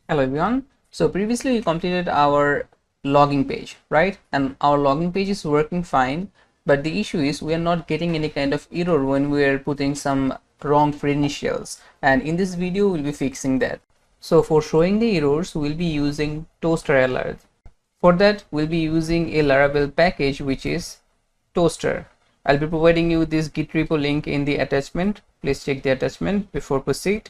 Hello everyone. So previously we completed our logging page, right? And our logging page is working fine, but the issue is we are not getting any kind of error when we are putting some wrong credentials. And in this video we'll be fixing that. So for showing the errors, we'll be using Toaster alert. For that, we'll be using a Laravel package which is Toaster. I'll be providing you this Git repo link in the attachment. Please check the attachment before proceed.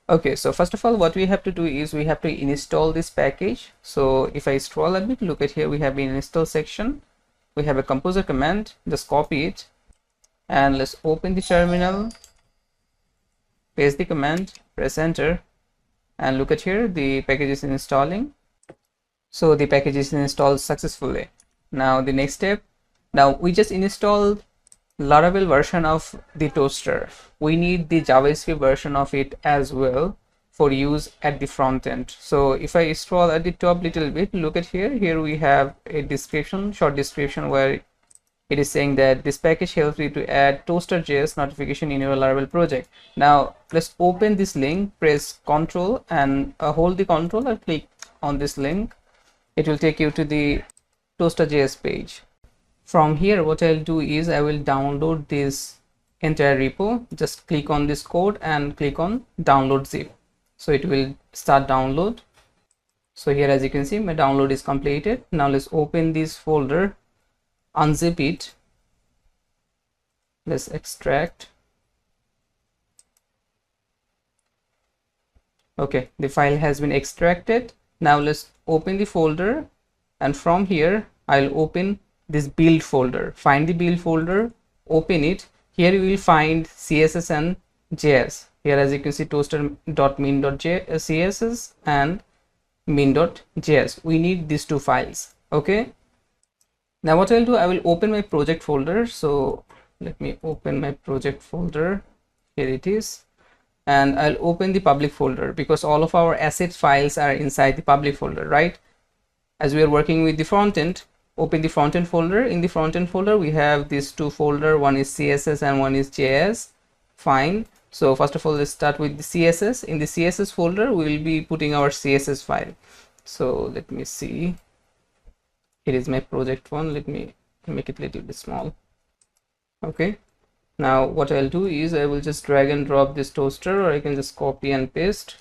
Okay, so first of all, what we have to do is we have to install this package. So if I scroll a bit, look at here, we have an install section. We have a composer command, just copy it. And let's open the terminal, paste the command, press enter. And look at here, the package is installing. So the package is installed successfully. Now the next step, now we just installed Laravel version of the Toaster. We need the JavaScript version of it as well for use at the front end. So if I scroll at the top little bit, look at here we have a description, short description, where it is saying that this package helps you to add Toaster.js notification in your Laravel project. Now let's open this link, press Ctrl and hold the Ctrl and click on this link. It will take you to the Toaster.js page. From here, what I'll do is I will download this entire repo. Just click on this code and click on download zip. So it will start download. So here, as you can see, my download is completed. Now let's open this folder, unzip it. Let's extract. Okay, the file has been extracted. Now let's open the folder, and from here I'll open this build folder. Find the build folder, open it. Here you will find CSS and JS. Here, as you can see, toaster.min.css and min.js. We need these two files. Okay, now what I'll do, I will open my project folder. So let me open my project folder. Here it is. And I'll open the public folder because all of our asset files are inside the public folder, right? As we are working with the front end, open the front end folder. In the front end folder, we have these two folders. One is CSS and one is JS. Fine. So first of all, let's start with the CSS. In the CSS folder, we will be putting our CSS file. So let me see. Here is my project one. Let me make it a little bit small. Okay. Now what I'll do is I will just drag and drop this toaster, or I can just copy and paste.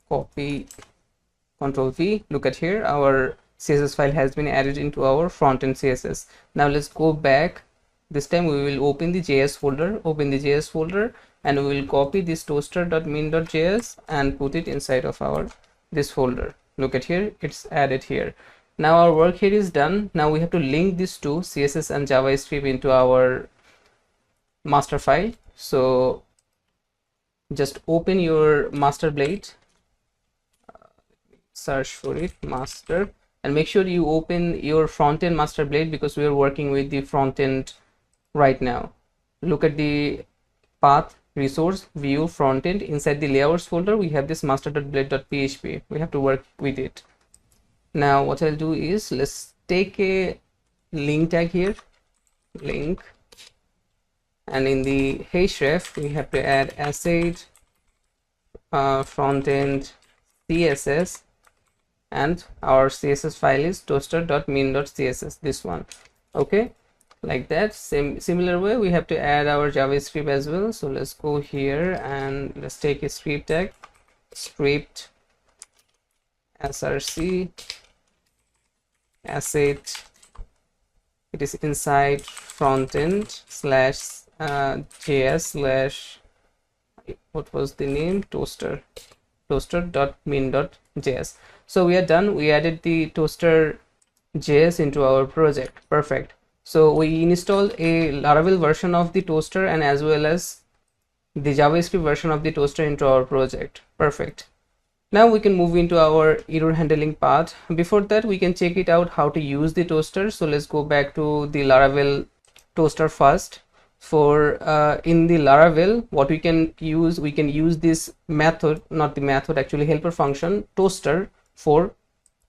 Copy, Control V. Look at here, our CSS file has been added into our front-end CSS. Now let's go back. This time we will open the JS folder, and we will copy this toaster.min.js and put it inside of our this folder. Look at here, it's added here. Now our work here is done. Now we have to link these two, CSS and JavaScript, into our master file. So just open your master blade, search for it, master, and make sure you open your front-end master blade because we are working with the front end right now. Look at the path, resource, view, front end. Inside the layouts folder, we have this master.blade.php. We have to work with it. Now what I'll do is let's take a link tag here, link, and in the href we have to add asset front end CSS, and our CSS file is toaster.min.css, this one. Okay, like that. Similar way we have to add our JavaScript as well. So let's go here and let's take a script tag, script src asset. It is inside frontend slash js slash, what was the name, toaster.min.js. So we are done. We added the toaster JS into our project. Perfect. So we installed a Laravel version of the toaster and as well as the JavaScript version of the toaster into our project. Perfect. Now we can move into our error handling part. Before that, we can check it out how to use the toaster. So let's go back to the Laravel toaster first. For in the Laravel, what we can use this method, not the method, actually helper function, toaster, for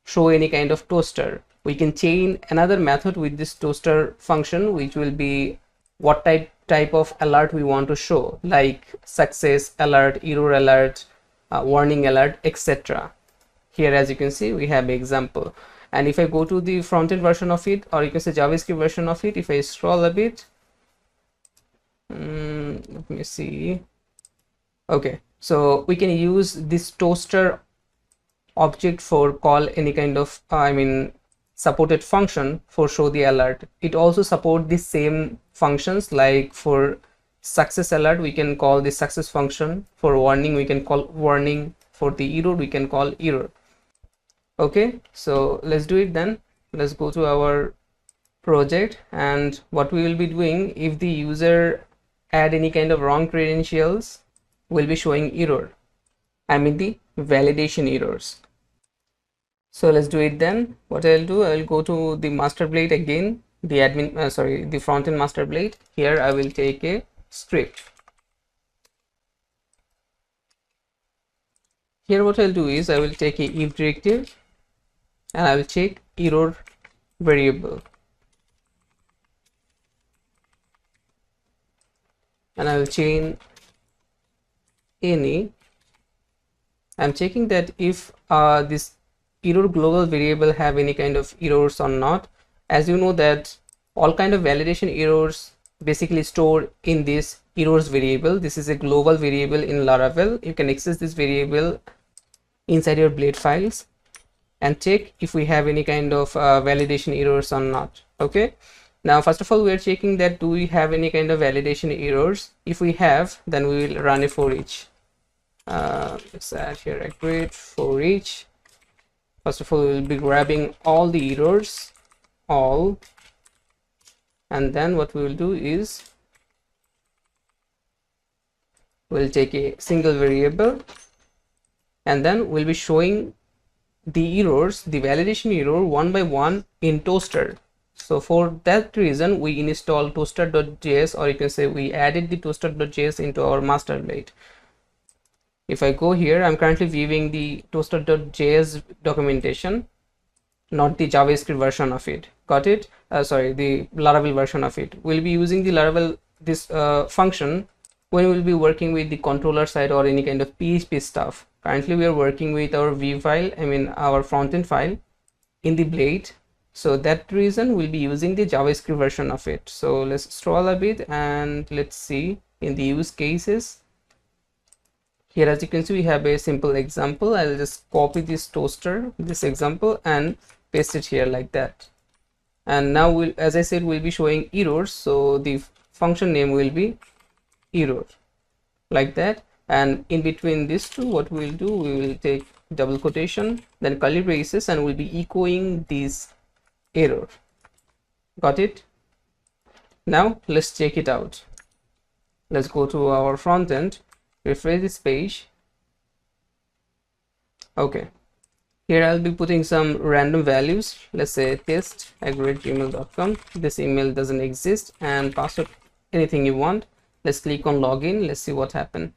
show any kind of toaster. We can chain another method with this toaster function, which will be what type of alert we want to show, like success alert, error alert, warning alert, etc. Here, as you can see, we have example. And if I go to the front-end version of it, or you can say JavaScript version of it, if I scroll a bit, let me see. Okay, so we can use this toaster object for call any kind of supported function for show the alert. It also support the same functions, like for success alert we can call the success function, for warning we can call warning, for the error we can call error. Okay, so let's do it then. Let's go to our project, and what we will be doing, if the user add any kind of wrong credentials, will be showing error, the validation errors. So let's do it then. What I'll do, I'll go to the master blade again, the front end master blade. Here I will take a script. Here what I'll do is I will take a if directive, and I will check error variable, and I will chain any. I'm checking that if this error global variable have any kind of errors or not. As you know that all kind of validation errors basically stored in this errors variable. This is a global variable in Laravel. You can access this variable inside your blade files and check if we have any kind of validation errors or not. Okay, now first of all we are checking that do we have any kind of validation errors. If we have, then we will run a for each. Let's add here a grid for each. First of all, we will be grabbing all the errors, all, and then what we will do is we'll take a single variable, and then we'll be showing the errors, the validation error one by one in toaster. So for that reason we install toaster.js, or you can say we added the toaster.js into our master blade. If I go here, I'm currently viewing the toaster.js documentation, not the JavaScript version of it. Got it? Sorry, the Laravel version of it. We'll be using the Laravel function when we'll be working with the controller side or any kind of PHP stuff. Currently we are working with our view file, our frontend file in the blade. So that reason we'll be using the JavaScript version of it. So let's scroll a bit and let's see in the use cases. Here, as you can see, we have a simple example. I'll just copy this example and paste it here like that. And now as I said, we'll be showing errors. So the function name will be error like that. And in between these two, what we'll do, we will take double quotation, then curly braces, and we'll be echoing this error. Got it? Now let's check it out. Let's go to our front end. Refresh this page. Okay, here I'll be putting some random values. Let's say test@gmail.com. This email doesn't exist, and password anything you want. Let's click on login. Let's see what happened.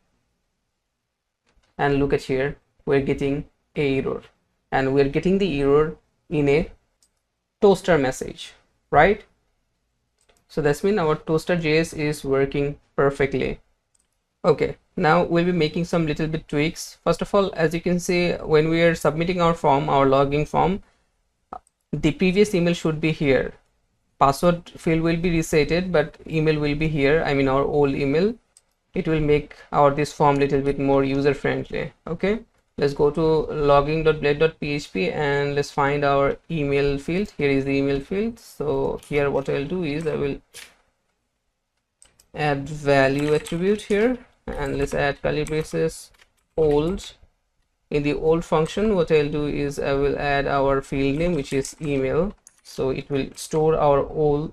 And look at here, we're getting a error, and we're getting the error in a toaster message, right? So that's mean our toaster.js is working perfectly. Okay, now we'll be making some little bit tweaks. First of all, as you can see, when we are submitting our form, our login form, the previous email should be here. Password field will be resetted, but email will be here. Our old email. It will make this form little bit more user friendly. Okay, let's go to login.blade.php and let's find our email field. Here is the email field. So here what I'll do is I will add value attribute here, and let's add curly braces old. In the old function, what I'll do is I will add our field name, which is email, so it will store our old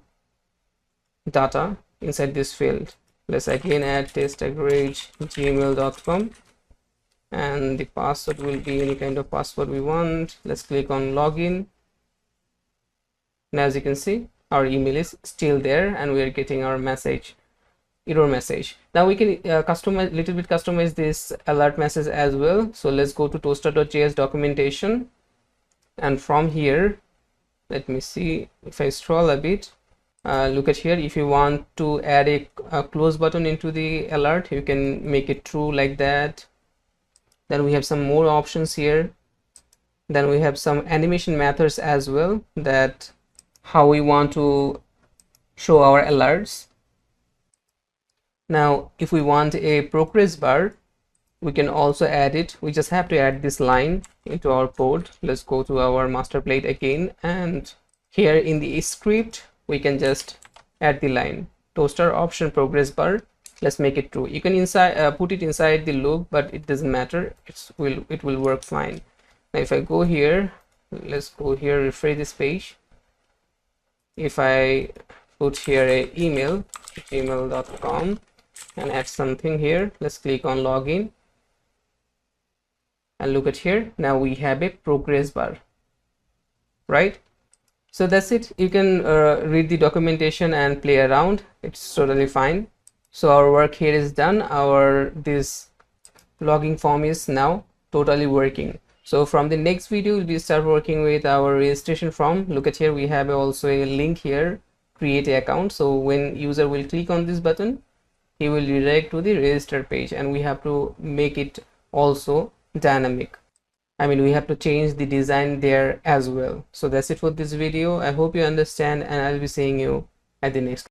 data inside this field. Let's again add test@gmail.com, and the password will be any kind of password we want. Let's click on login, and as you can see, our email is still there and we are getting our message, error message. Now we can customize this alert message as well. So let's go to toaster.js documentation, and from here, let me see if I scroll a bit. Look at here, if you want to add a close button into the alert, you can make it true like that. Then we have some more options here. Then we have some animation methods as well, that how we want to show our alerts. Now if we want a progress bar, we can also add it. We just have to add this line into our code. Let's go to our master plate again, and here in the script we can just add the line toaster option progress bar. Let's make it true. You can put it inside the loop, but it doesn't matter. It will work fine. Now if I go here, let's go here, refresh this page. If I put here a email, gmail.com, and add something here, let's click on login and look at here. Now we have a progress bar, right? So that's it. You can read the documentation and play around. It's totally fine. So our work here is done. This logging form is now totally working. So from the next video we start working with our registration form. Look at here, we have also a link here, create an account. So when user will click on this button, he will redirect to the register page, and we have to make it also dynamic. I mean, we have to change the design there as well. So that's it for this video. I hope you understand, and I'll be seeing you at the next